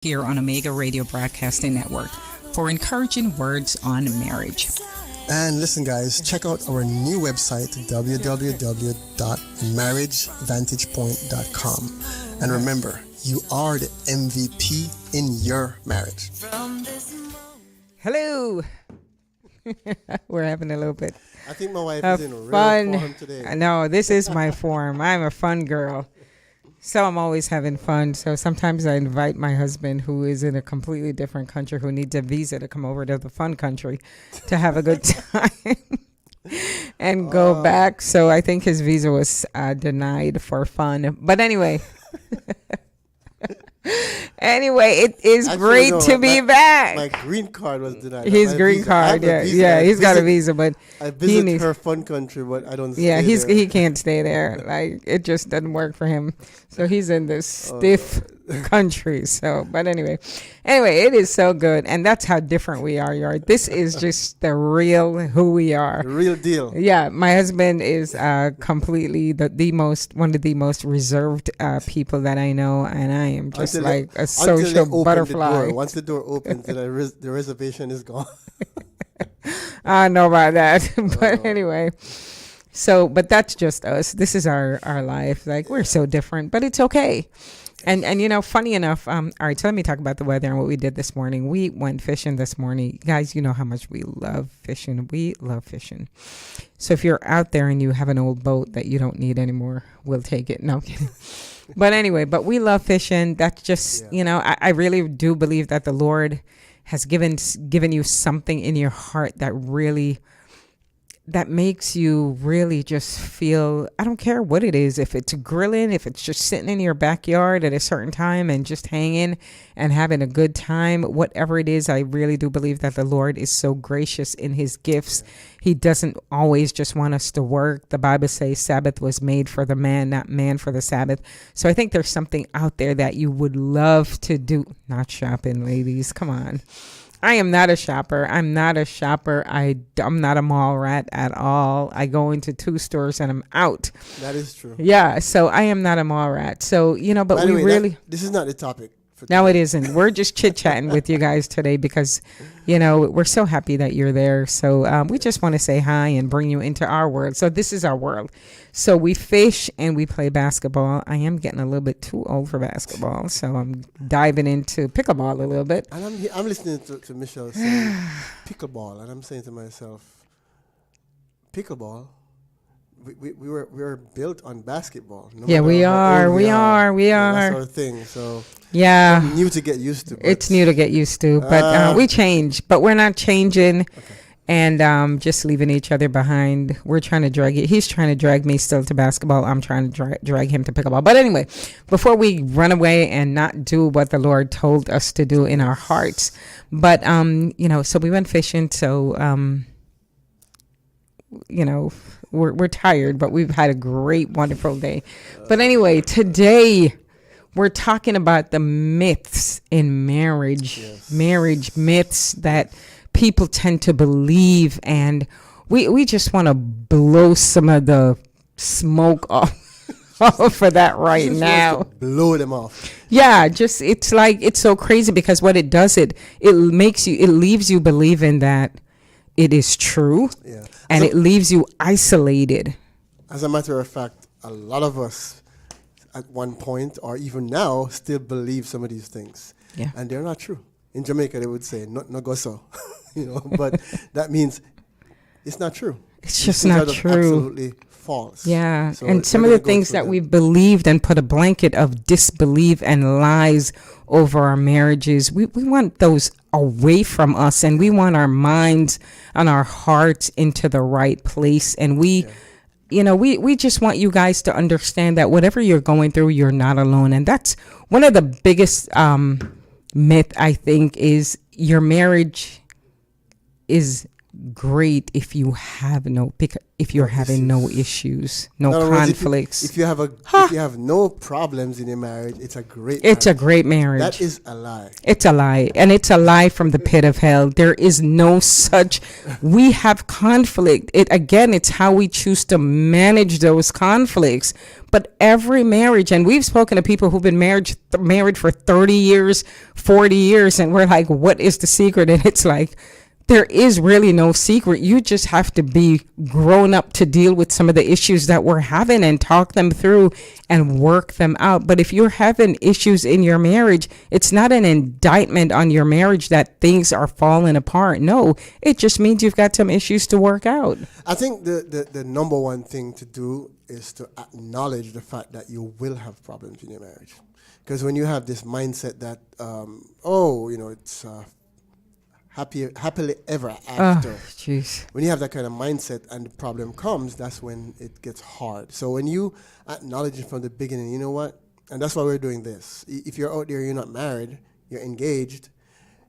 here on Omega Radio Broadcasting Network for encouraging words on marriage. And listen, guys, check out our new website, www.marriagevantagepoint.com. And remember, you are the MVP in your marriage. Hello. We're having a little bit I think my wife of is in real fun. form today. No, this is my form. I'm a fun girl. So I'm always having fun. So sometimes I invite my husband, who is in a completely different country, who needs a visa, to come over to the fun country to have a good time and go back. So I think his visa was denied for fun. But anyway. Anyway, it is great to be back. My green card was denied. His green card, yeah, he's got a visa, but I visit her fun country, but I don't. Yeah, stay there. he can't stay there. Like, it just doesn't work for him. So he's in this stiff country. So, but anyway, it is so good, and that's how different we are. Yard. This is just the real who we are. The real deal. Yeah, my husband is completely one of the most reserved people that I know, and I am just like a social butterfly. Once the door opens, the reservation is gone. I know about that. But anyway, but that's just us. This is our life. Like, we're so different, but it's okay. And funny enough, all right, so let me talk about the weather and what we did this morning. We went fishing this morning. Guys, you know how much we love fishing. We love fishing. So if you're out there and you have an old boat that you don't need anymore, we'll take it. No, I'm kidding. But anyway, we love fishing. That's just, I really do believe that the Lord has given you something in your heart that makes you really just feel, I don't care what it is, if it's grilling, if it's just sitting in your backyard at a certain time and just hanging and having a good time, whatever it is. I really do believe that the Lord is so gracious in his gifts. He doesn't always just want us to work. The Bible says Sabbath was made for the man, not man for the Sabbath. So I think there's something out there that you would love to do. Not shopping, ladies. Come on. I am not a shopper. I'm not a shopper. I'm not a mall rat at all. I go into 2 stores and I'm out. That is true. Yeah, so I am not a mall rat. So, but we really... This is not the topic. No, it isn't. We're just chit-chatting with you guys today because, we're so happy that you're there. So we just want to say hi and bring you into our world. So this is our world. So we fish and we play basketball. I am getting a little bit too old for basketball, so I'm diving into pickleball a little bit. And I'm listening to Michelle saying pickleball, and I'm saying to myself, pickleball? We were built on basketball. Yeah, we are. That's our thing. So yeah, new to get used to. It's new to get used to, but we change. But we're not changing, and just leaving each other behind. We're trying to drag it. He's trying to drag me still to basketball. I'm trying to drag him to pickleball. But anyway, before we run away and not do what the Lord told us to do in our hearts, but so we went fishing. So we're tired, but we've had a great, wonderful day. But anyway, today we're talking about the myths in marriage, marriage myths that people tend to believe. And we just want to blow some of the smoke off for that right now. Blow them off. Yeah, it's so crazy because what it does, it leaves you believing that it is true, and it leaves you isolated. As a matter of fact, a lot of us at one point or even now still believe some of these things. Yeah. And they're not true. In Jamaica, they would say, no go so. But that means it's not true. It's just not true. Absolutely false. Yeah. So and some of the things that we've believed and put a blanket of disbelief and lies over our marriages, we want those away from us, and we want our minds and our hearts into the right place. And we just want you guys to understand that whatever you're going through, you're not alone. And that's one of the biggest myth, I think, is your marriage is great if you have if you're having no issues, no In other words, conflicts. if you have no problems in your marriage, it's a great It's a marriage. great marriage. That is a lie. It's a lie, and it's a lie from the pit of hell. There is no such. We have conflict. It's how we choose to manage those conflicts. But every marriage, and we've spoken to people who've been married for 30 years, 40 years, and we're like, what is the secret? And it's like, there is really no secret. You just have to be grown up to deal with some of the issues that we're having and talk them through and work them out. But if you're having issues in your marriage, it's not an indictment on your marriage that things are falling apart. No, it just means you've got some issues to work out. I think the number one thing to do is to acknowledge the fact that you will have problems in your marriage. Because when you have this mindset that, it's happily ever after. Jeez. When you have that kind of mindset and the problem comes, that's when it gets hard. So when you acknowledge it from the beginning, you know what? And that's why we're doing this. If you're out there, you're not married, you're engaged,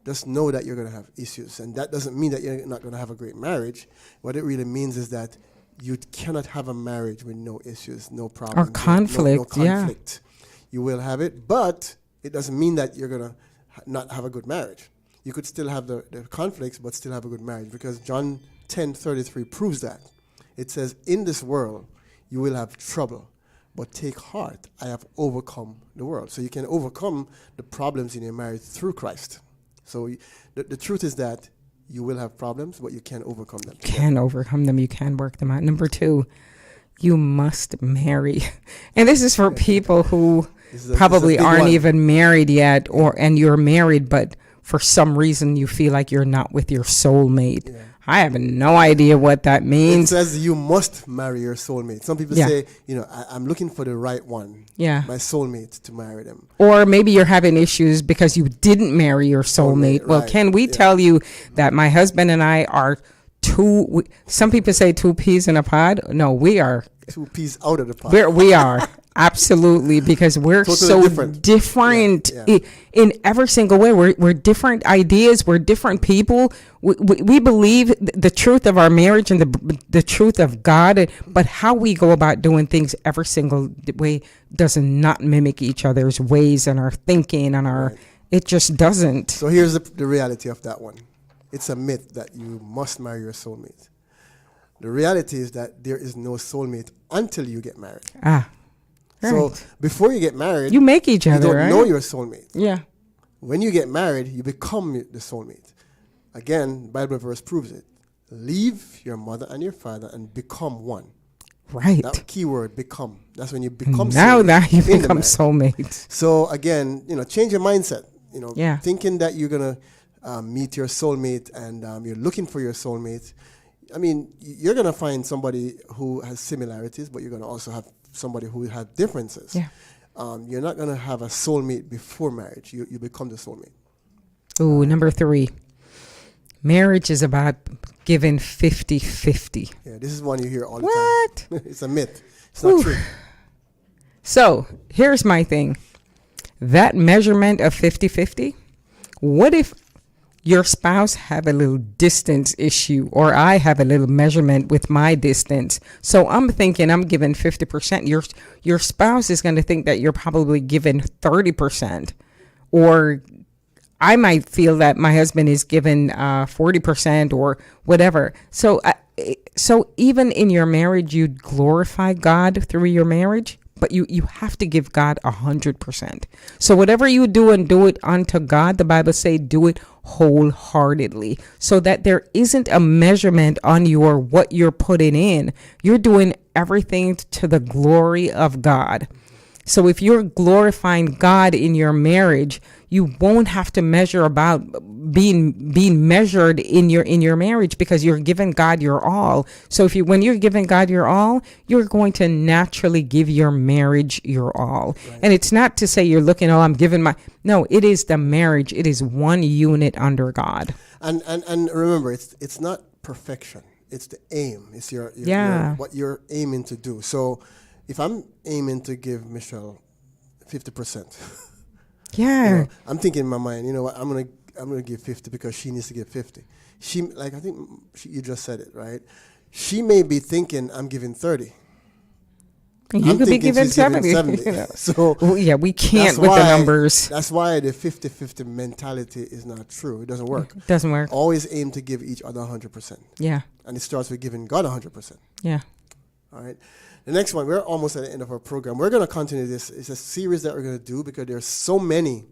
just know that you're going to have issues. And that doesn't mean that you're not going to have a great marriage. What it really means is that you cannot have a marriage with no issues, no problems. Or conflict, no conflict. You will have it, but it doesn't mean that you're going to not have a good marriage. You could still have the conflicts, but still have a good marriage, because John 10:33 proves that. It says, in this world, you will have trouble, but take heart, I have overcome the world. So you can overcome the problems in your marriage through Christ. So the truth is that you will have problems, but you can overcome them. You can overcome them. You can work them out. Number 2, you must marry. And this is for people who probably aren't even married yet, and you're married, but for some reason you feel like you're not with your soulmate. Yeah. I have no idea what that means. It says you must marry your soulmate. Some people say, I'm looking for the right one. Yeah. My soulmate, to marry them. Or maybe you're having issues because you didn't marry your soulmate. Well, can we tell you that my husband and I are some people say 2 peas in a pod. No, we are 2 peas out of the pod. We are. Absolutely, because we're totally so different in every single way. We're different ideas. We're different people. We believe the truth of our marriage and the truth of God, but how we go about doing things every single way does not mimic each other's ways and our thinking and our. Right. It just doesn't. So here's the reality of that one. It's a myth that you must marry your soulmate. The reality is that there is no soulmate until you get married. Right. So before you get married, you make each other, you don't right? know your soulmate. Yeah. When you get married, you become the soulmate. Again, Bible verse proves it. Leave your mother and your father and become one. Right. That key word, become. That's when you become now you become soulmates. So again, change your mindset. Yeah. Thinking that you're going to meet your soulmate and you're looking for your soulmate. I mean, you're going to find somebody who has similarities, but you're going to also have somebody who has differences. Yeah. You're not going to have a soulmate before marriage. You become the soulmate. Ooh, number 3. Marriage is about giving 50-50. Yeah, this is one you hear all the time. What? It's a myth. It's not true. So here's my thing. That measurement of 50-50, what if your spouse have a little distance issue, or I have a little measurement with my distance? So I'm thinking I'm giving 50%. Your spouse is going to think that you're probably giving 30%, or I might feel that my husband is given 40% or whatever. So even in your marriage, you glorify God through your marriage, but you have to give God 100%. So whatever you do, and do it unto God, the Bible say, do it wholeheartedly, so that there isn't a measurement on what you're putting in. You're doing everything to the glory of God. So if you're glorifying God in your marriage, you won't have to measure about being measured in your marriage, because you're giving God your all. So when you're giving God your all, you're going to naturally give your marriage your all. Right. And it's not to say you're looking, I'm giving no, it is the marriage. It is one unit under God. And remember, it's not perfection. It's the aim. It's your what you're aiming to do. So if I'm aiming to give Michelle 50%, I'm thinking in my mind, what, I'm going to I'm going to give 50 because she needs to give 50. You just said it, right? She may be thinking I'm giving 30. You could be giving 70. You know. So yeah, we can't with the numbers. That's why the 50-50 mentality is not true. It doesn't work. It doesn't work. Always aim to give each other 100%. Yeah. And it starts with giving God 100%. Yeah. All right. The next one, we're almost at the end of our program. We're going to continue this. It's a series that we're going to do because there's so many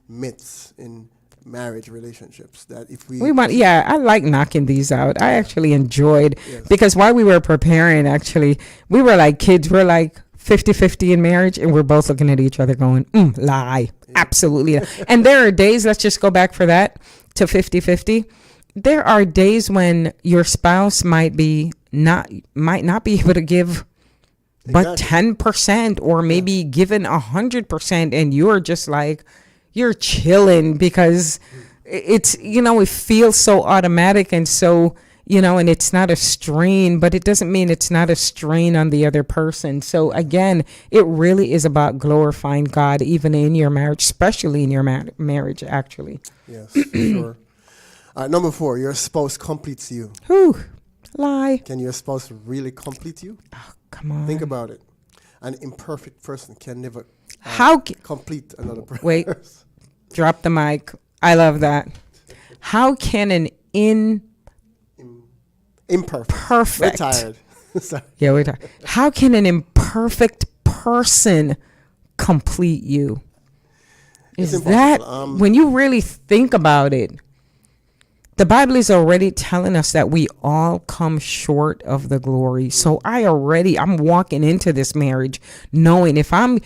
myths in marriage relationships that if we I like knocking these out. I actually enjoyed because while we were preparing, actually we were like kids. We're like 50-50 in marriage, and we're both looking at each other going, lie. Absolutely. And there are days, let's just go back for that to 50-50. There are days when your spouse might not be able to give but 10% or maybe given 100%, and you're just like, you're chilling because it's, it feels so automatic and so, and it's not a strain, but it doesn't mean it's not a strain on the other person. So again, it really is about glorifying God, even in your marriage, especially in your marriage, actually. Yes, for sure. Number 4, your spouse completes you. Whew, lie. Can your spouse really complete you? Oh, come on. Think about it. An imperfect person can never complete another person. Wait. Drop the mic. I love that. How can an imperfect. We're tired. Yeah, we're tired. How can an imperfect person complete you? Is that when you really think about it? The Bible is already telling us that we all come short of the glory. So I'm walking into this marriage knowing if I'm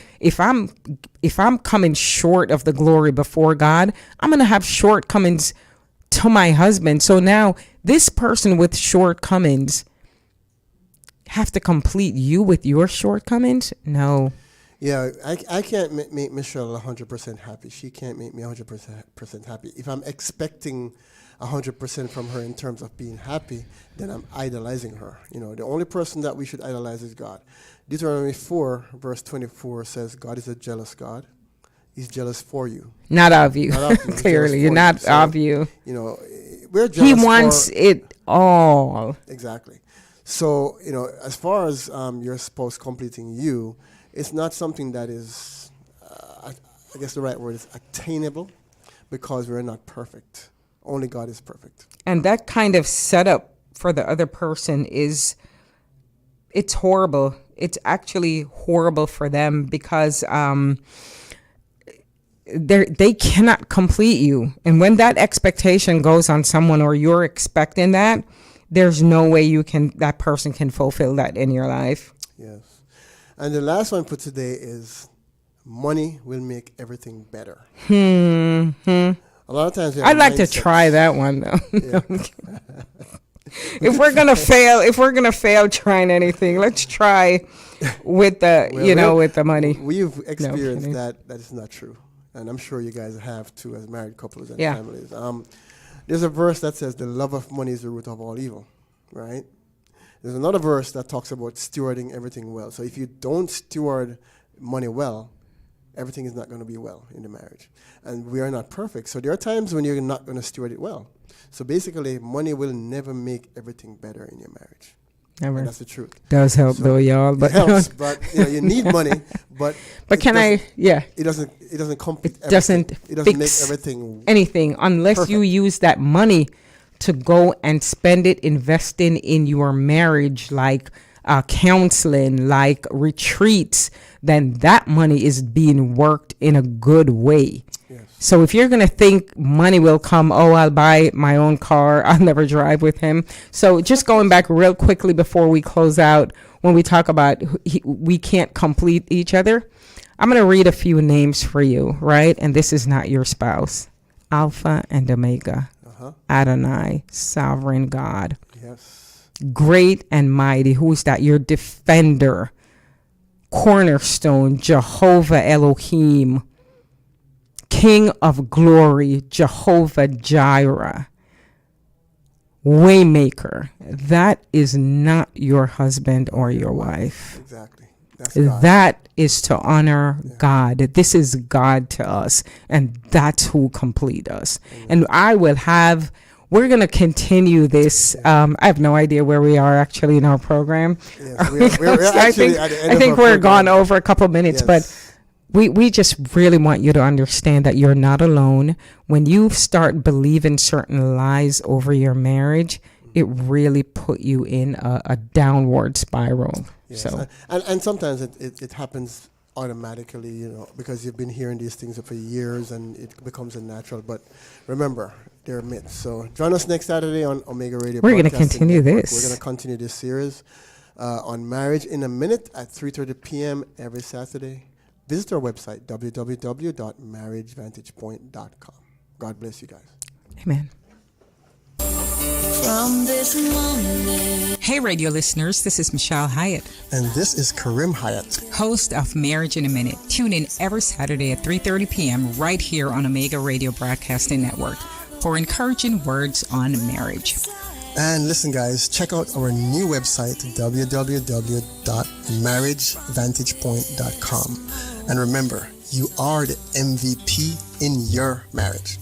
coming short of the glory before God, I'm going to have shortcomings to my husband. So now this person with shortcomings have to complete you with your shortcomings? No. Yeah, I can't make Michelle 100% happy. She can't make me 100% happy. If I'm expecting 100% from her in terms of being happy, then I'm idolizing her. The only person that we should idolize is God. Deuteronomy 4, verse 24 says, God is a jealous God. He's jealous for you. Not of you. Not of you. Clearly, you're not of you. We're jealous. He wants it all. Exactly. So, as far as your spouse completing you, it's not something that is, I guess the right word is attainable, because we're not perfect. Only God is perfect. And that kind of setup for the other person it's horrible. It's actually horrible for them because they cannot complete you. And when that expectation goes on someone, or you're expecting that, there's no way that person can fulfill that in your life. Yes. And the last one for today is money will make everything better. A lot of times I'd like to try that one though. Yeah. If we're gonna fail trying anything, let's try with the with the money. We've experienced that is not true, and I'm sure you guys have too, as married couples and families. There's a verse that says the love of money is the root of all evil, right? There's another verse that talks about stewarding everything well. So if you don't steward money well, everything is not going to be well in the marriage. And we are not perfect. So there are times when you're not going to steward it well. So basically, money will never make everything better in your marriage. Never. And that's the truth. Does help though, y'all. But it helps, but you need money. But it doesn't complete. It doesn't make everything anything unless perfect. You use that money to go and spend it investing in your marriage, like counseling, like retreats. Then that money is being worked in a good way. Yes. So if you're going to think money will come, I'll buy my own car, I'll never drive with him. So just going back real quickly before we close out, when we talk about we can't complete each other, I'm going to read a few names for you, right? And this is not your spouse. Alpha and Omega. Adonai, sovereign God. Yes. Great and mighty. Who is that? Your defender. Cornerstone, Jehovah Elohim. King of glory, Jehovah Jireh. Waymaker. That is not your husband or your wife. Exactly. That's God. That is to honor God. This is God to us, and that's who complete us. And we're going to continue this. I have no idea where we are actually in our program. Yes, we're actually at the end I think of our we're program. gone over a couple minutes, but we just really want you to understand that you're not alone. When you start believing certain lies over your marriage, it really put you in a downward spiral. Yes. So, and sometimes it happens automatically, because you've been hearing these things for years and it becomes a natural. But remember, they're myths. So join us next Saturday on Omega Radio. We're going to Broadcasting continue Network. this. We're going to continue this series on marriage in a minute at 3:30 p.m. every Saturday. Visit our website, www.marriagevantagepoint.com. God bless you guys. Amen. From this moment. Hey, radio listeners, this is Michelle Hyatt, And this is Carim Hyatt. host of Marriage in a Minute. Tune in every Saturday at 3:30 p.m. right here on Omega Radio Broadcasting Network for encouraging words on marriage. And listen, guys, check out our new website, www.marriagevantagepoint.com. And remember, you are the MVP in your marriage.